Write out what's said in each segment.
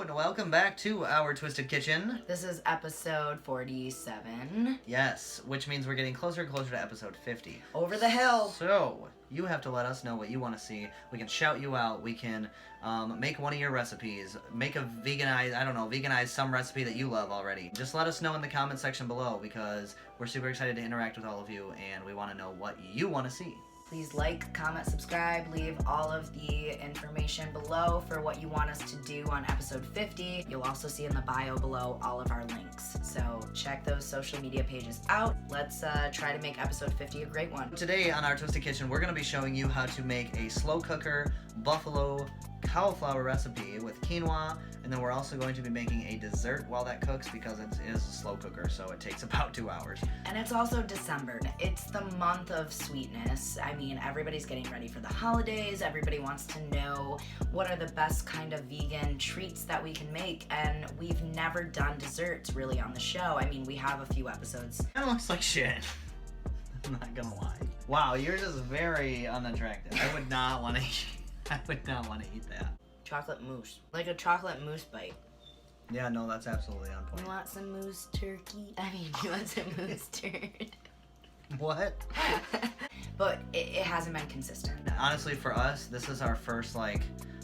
Hello and welcome back to our Twisted Kitchen. This is episode 47. Yes, which means we're getting closer and closer to episode 50. Over the hill. So, you have to let us know what you want to see. We can shout you out. We can make one of your recipes. Make a veganize some recipe that you love already. Just let us know in the comment section below because we're super excited to interact with all of you and we want to know what you want to see. Please like, comment, subscribe, leave all of the information below for what you want us to do on episode 50. You'll also see in the bio below all of our links. So check those social media pages out. Let's try to make episode 50 a great one. Today on our Twisted Kitchen, we're going to be showing you how to make a slow cooker buffalo cauliflower recipe with quinoa, and then we're also going to be making a dessert while that cooks because it is a slow cooker, so it takes about 2 hours. And it's also December. It's the month of sweetness. I mean, everybody's getting ready for the holidays. Everybody wants to know what are the best kind of vegan treats that we can make, and we've never done desserts really on the show. I mean, we have a few episodes. That looks like shit. I'm not gonna lie. Wow, yours is very unattractive. I would not want to eat that. Chocolate mousse. Like a chocolate mousse bite. Yeah, no, that's absolutely on point. You want some mousse turkey? I mean, you want some mousse turd? What? But it hasn't been consistent. Honestly, for us, this is our first, like,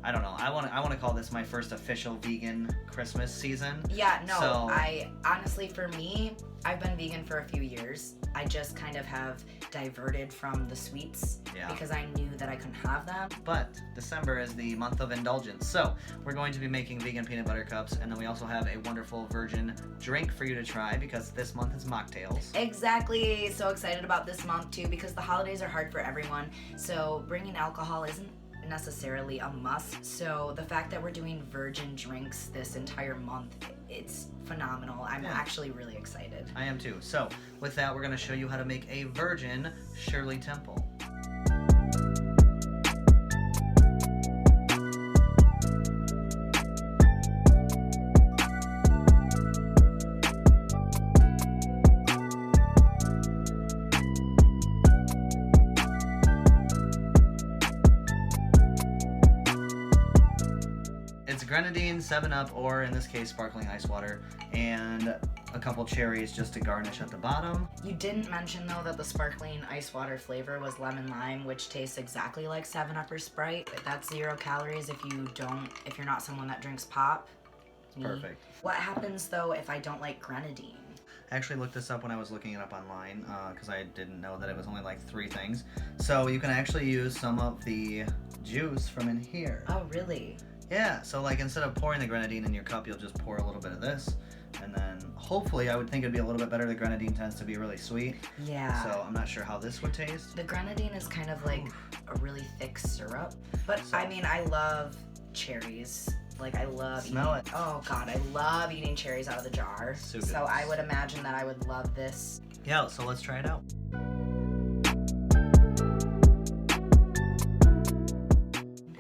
I don't know. I want to call this my first official vegan Christmas season. Yeah, no, so, I honestly, for me, I've been vegan for a few years. I just kind of have diverted from the sweets because I knew that I couldn't have them. But December is the month of indulgence, so we're going to be making vegan peanut butter cups, and then we also have a wonderful virgin drink for you to try because this month is mocktails. Exactly. So excited about this month too because the holidays are hard for everyone. So bringing alcohol isn't necessarily a must. So the fact that we're doing virgin drinks this entire month, it's phenomenal. I'm actually really excited. I am too. So with that, we're going to show you how to make a virgin Shirley Temple. It's grenadine, 7-Up, or in this case, sparkling ice water, and a couple cherries just to garnish at the bottom. You didn't mention though that the sparkling ice water flavor was lemon lime, which tastes exactly like 7-Up or Sprite. That's 0 calories if you're not someone that drinks pop. Perfect. What happens though if I don't like grenadine? I actually looked this up when I was looking it up online because I didn't know that it was only like 3 things. So you can actually use some of the juice from in here. Oh, really? Yeah, so like instead of pouring the grenadine in your cup, you'll just pour a little bit of this. And then hopefully I would think it'd be a little bit better. The grenadine tends to be really sweet. Yeah. So I'm not sure how this would taste. The grenadine is kind of like a really thick syrup. But I mean, I love cherries. Like I love Smell it. Oh God, I love eating cherries out of the jar. So I would imagine that I would love this. Yeah, so let's try it out.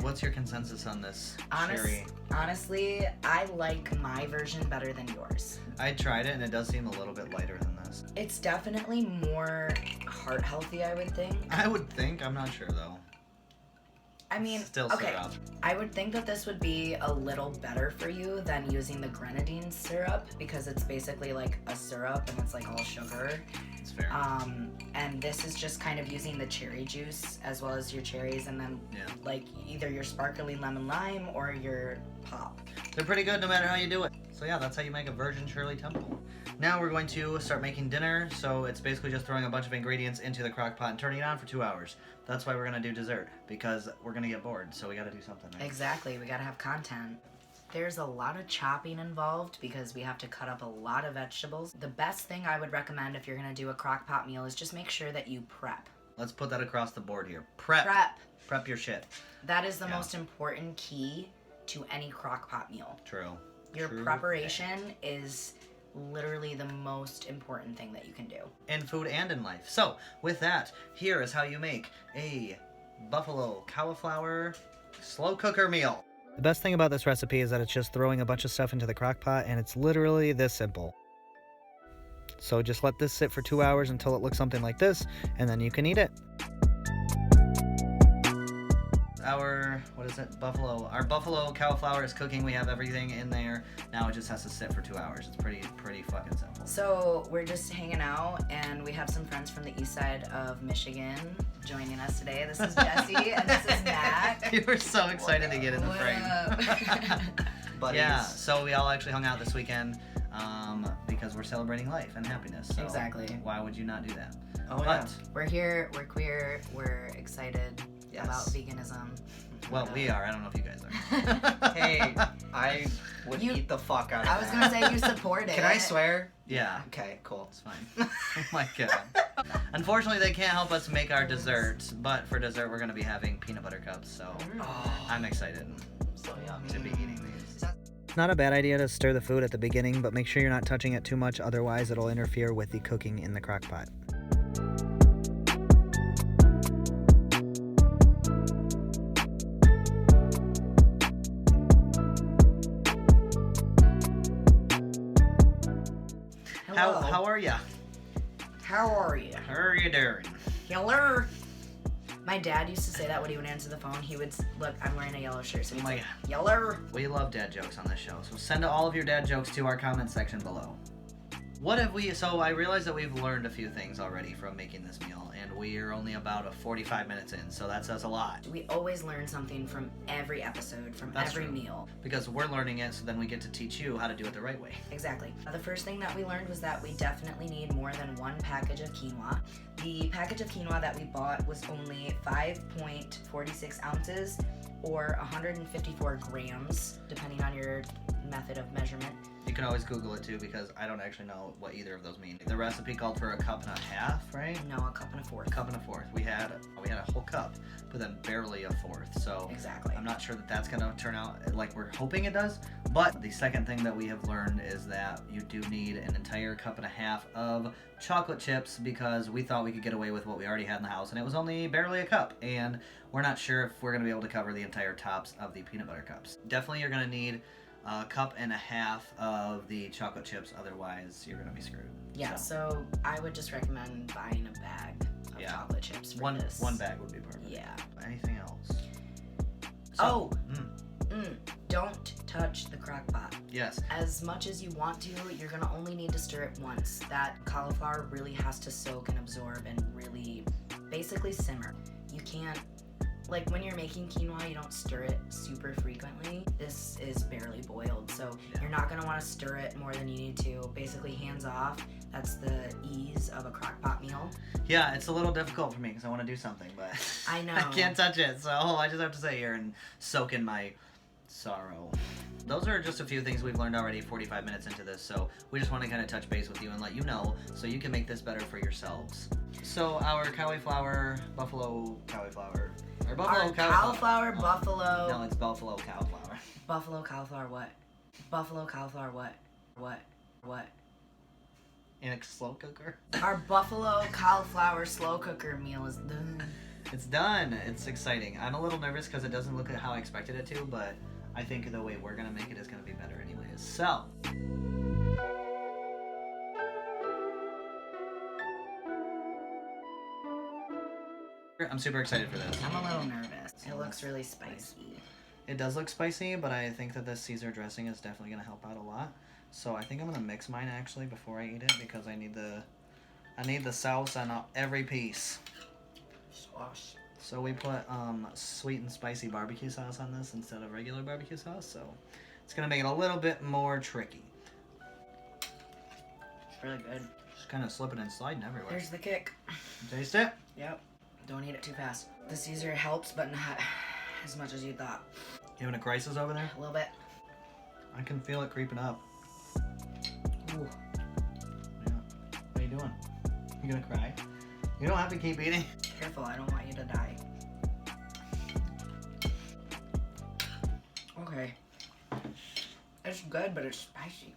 What's your consensus on this cherry? Honestly, I like my version better than yours. I tried it and it does seem a little bit lighter than this. It's definitely more heart healthy, I would think. I would think, I'm not sure though. I mean, Still okay, syrup. I would think that this would be a little better for you than using the grenadine syrup because it's basically like a syrup and it's like all sugar. It's fair. And this is just kind of using the cherry juice as well as your cherries and then like either your sparkling lemon lime or your pop. They're pretty good no matter how you do it. So yeah, that's how you make a virgin Shirley Temple. Now we're going to start making dinner. So it's basically just throwing a bunch of ingredients into the crock pot and turning it on for 2 hours. That's why we're going to do dessert, because we're going to get bored, so we got to do something, right? Exactly, we got to have content. There's a lot of chopping involved because we have to cut up a lot of vegetables. The best thing I would recommend if you're going to do a crock pot meal is just make sure that you prep. Let's put that across the board here. Prep. Prep your shit. That is the most important key to any crock pot meal. True. Your preparation is literally the most important thing that you can do. In food and in life. So, with that, here is how you make a buffalo cauliflower slow cooker meal. The best thing about this recipe is that it's just throwing a bunch of stuff into the crock pot, and it's literally this simple. So just let this sit for 2 hours until it looks something like this, and then you can eat it. our, what is it, buffalo. Our buffalo cauliflower is cooking. We have everything in there. Now it just has to sit for 2 hours. It's pretty fucking simple. So we're just hanging out, and we have some friends from the east side of Michigan joining us today. This is Jesse, and this is Matt. You were so excited to get in the What frame. Buddies. Yeah, so we all actually hung out this weekend because we're celebrating life and happiness. So Exactly. why would you not do that? Oh, But, yeah. We're here, we're queer, we're excited Yes. about veganism. well, we are. I don't know if you guys are. Hey, I would You- eat the fuck out of I was that. gonna say you support it. Can I swear? Yeah. Okay, cool. It's fine. Oh my god. Unfortunately, they can't help us make our dessert, but for dessert, we're going to be having peanut butter cups, so Oh, I'm excited so yummy. to be eating these. Not a bad idea to stir the food at the beginning, but make sure you're not touching it too much, otherwise it'll interfere with the cooking in the crock pot. Hello. How are ya? How are you? How are you doing? Yeller. My dad used to say that when he would answer the phone. He would look. I'm wearing a yellow shirt, so he'd Oh my say, "Yeller." We love dad jokes on this show, so send all of your dad jokes to our comment section below. What have we, so I realized that we've learned a few things already from making this meal, and we are only about 45 minutes in, so that says a lot. We always learn something from every episode, from That's every true. meal. Because we're learning it, so then we get to teach you how to do it the right way. Exactly. The first thing that we learned was that we definitely need more than one package of quinoa. The package of quinoa that we bought was only 5.46 ounces or 154 grams, depending on your method of measurement. You can always Google it too, because I don't actually know what either of those mean. The recipe called for a cup and a half, right? No, a cup and a fourth. A cup and a fourth. We had a whole cup, but then barely a fourth. So Exactly. I'm not sure that that's gonna turn out like we're hoping it does. But the second thing that we have learned is that you do need an entire cup and a half of chocolate chips, because we thought we could get away with what we already had in the house, and it was only barely a cup. And we're not sure if we're gonna be able to cover the entire tops of the peanut butter cups. Definitely, you're gonna need a cup and a half of the chocolate chips, otherwise you're gonna be screwed. Yeah, so I would just recommend buying a bag of Yeah. chocolate chips for one this. bag would be perfect. Yeah. Anything else? Oh. Mm, Don't touch the crock pot. yes. As much as you want to, you're gonna only need to stir it once. That cauliflower really has to soak and absorb and really basically simmer. You can't, like when you're making quinoa, you don't stir it super frequently. This is barely boiled, so Yeah. you're not gonna wanna stir it more than you need to. Basically hands off. That's the ease of a crock pot meal. Yeah, it's a little difficult for me because I want to do something, but I know. I can't touch it, so I just have to sit here and soak in my sorrow. Those are just a few things we've learned already 45 minutes into this, so we just want to kind of touch base with you and let you know so you can make this better for yourselves. So our buffalo cauliflower. Or buffalo Our cauliflower. cauliflower buffalo. No, it's buffalo cauliflower. Buffalo cauliflower what? Buffalo cauliflower what? What? In a slow cooker. Our buffalo cauliflower slow cooker meal is done. It's done. It's exciting. I'm a little nervous because it doesn't look how I expected it to, but I think the way we're gonna make it is gonna be better anyways. So. I'm super excited for this. I'm a little nervous. It looks really spicy. It does look spicy, but I think that this Caesar dressing is definitely gonna help out a lot. So I think I'm gonna mix mine actually before I eat it because I need the sauce on every piece. Sauce. So we put sweet and spicy barbecue sauce on this instead of regular barbecue sauce, so it's gonna make it a little bit more tricky. It's really good. Just kind of slipping and sliding everywhere. There's the kick. Taste it? Yep. Don't eat it too fast. The Caesar helps, but not as much as you thought. You having a crisis over there? A little bit. I can feel it creeping up. Ooh. Yeah. What are you doing? You gonna cry? You don't have to keep eating. Careful, I don't want you to die. Okay. It's good, but it's spicy.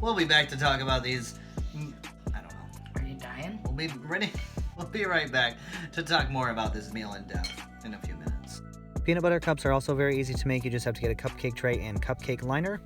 We'll be back to talk about these. I don't know. Are you dying? We'll be ready. We'll be right back to talk more about this meal in depth in a few minutes. Peanut butter cups are also very easy to make. You just have to get a cupcake tray and cupcake liner.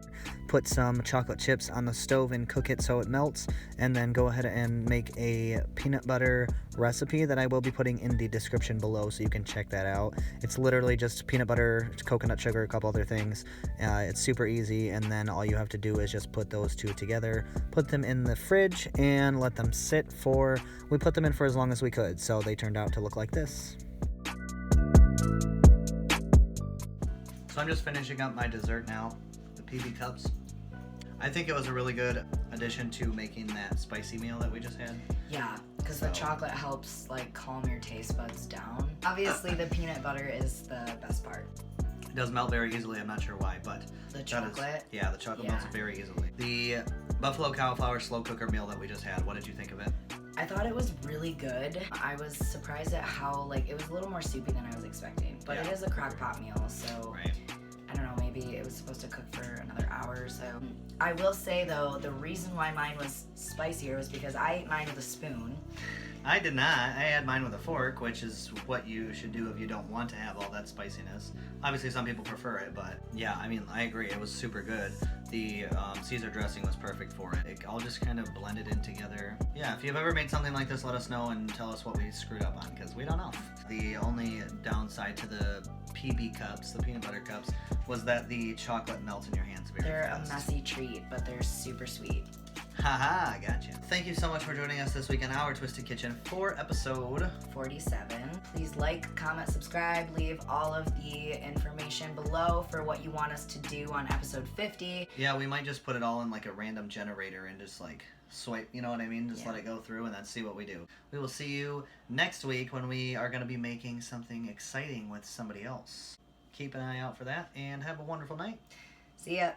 Put some chocolate chips on the stove and cook it so it melts. And then go ahead and make a peanut butter recipe that I will be putting in the description below so you can check that out. It's literally just peanut butter, coconut sugar, a couple other things. It's super easy, and then all you have to do is just put those two together, put them in the fridge, and let them sit for, we put them in for as long as we could, so they turned out to look like this. So I'm just finishing up my dessert now, the PB cups. I think it was a really good addition to making that spicy meal that we just had. Yeah, because the chocolate helps like calm your taste buds down. Obviously, the peanut butter is the best part. It does melt very easily, I'm not sure why, but The chocolate? Yeah, the chocolate melts very easily. The buffalo cauliflower slow cooker meal that we just had, what did you think of it? I thought it was really good. I was surprised at how, like, it was a little more soupy than I was expecting. But it is a crock pot meal, so I don't know, maybe it was supposed to cook for another hour or so. I will say, though, the reason why mine was spicier was because I ate mine with a spoon. I did not. I had mine with a fork, which is what you should do if you don't want to have all that spiciness. Obviously, some people prefer it, but yeah, I mean, I agree. It was super good. The Caesar dressing was perfect for it. It all just kind of blended in together. Yeah, if you've ever made something like this, let us know and tell us what we screwed up on, because we don't know. The only downside to the PB cups, the peanut butter cups, was that the chocolate melts in your hands very fast. They're a messy treat, but they're super sweet. Haha, gotcha. Thank you so much for joining us this week in our Twisted Kitchen for episode 47. Please like, comment, subscribe, leave all of the information below for what you want us to do on episode 50. Yeah, we might just put it all in like a random generator and just like swipe, you know what I mean? Just let it go through and then see what we do. We will see you next week when we are going to be making something exciting with somebody else. Keep an eye out for that and have a wonderful night. See ya.